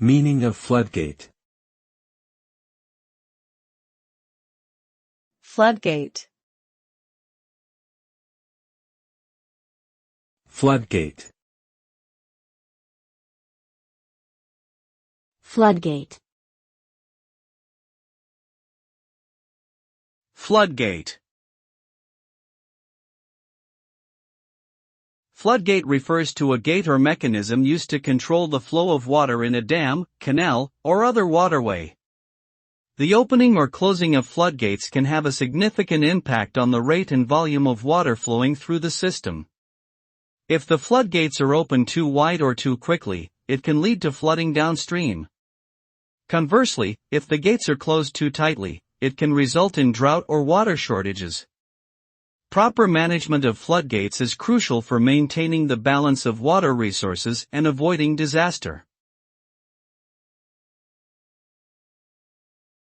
Meaning of floodgate. Floodgate. Floodgate. Floodgate. Floodgate. Floodgate refers to a gate or mechanism used to control the flow of water in a dam, canal, or other waterway. The opening or closing of floodgates can have a significant impact on the rate and volume of water flowing through the system. If the floodgates are opened too wide or too quickly, it can lead to flooding downstream. Conversely, if the gates are closed too tightly, it can result in drought or water shortages. Proper management of floodgates is crucial for maintaining the balance of water resources and avoiding disaster.